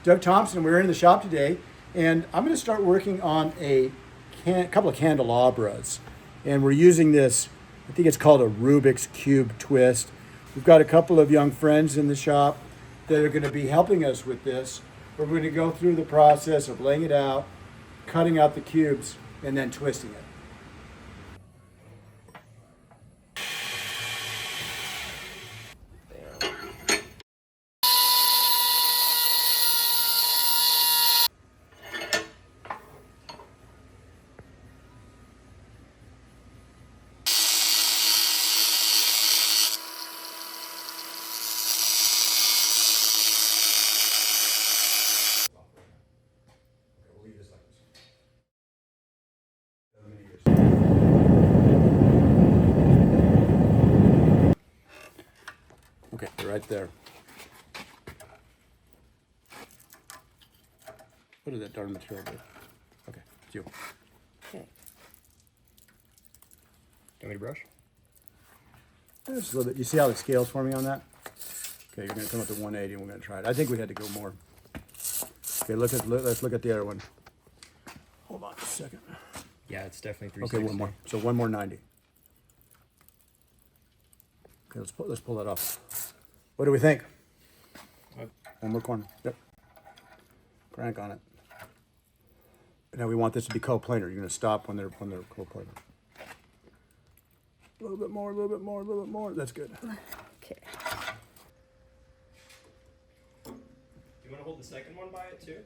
Doug Thompson. We're in the shop today, and I'm going to start working on a couple of candelabras. And we're using this, I think it's called a Rubik's Cube twist. We've got a couple of young friends in the shop that are going to be helping us with this. We're going to go through the process of laying it out, cutting out the cubes, and then twisting it. Okay, they're right there. What did that darn material do? Okay, it's you. Okay. Do you want me to brush? Just a little bit. You see how the scale's forming on that? Okay, you're going to come up to 180 and we're going to try it. I think we had to go more. Okay, let's look at the other one. Hold on a second. Yeah, it's definitely 360. Okay, one more. So one more 90. Okay, let's pull that off. What do we think? One more corner. Yep. Crank on it. Now we want this to be coplanar. You're going to stop when they're coplanar. A little bit more, a little bit more, a little bit more. That's good. Okay. Do you want to hold the second one by it too?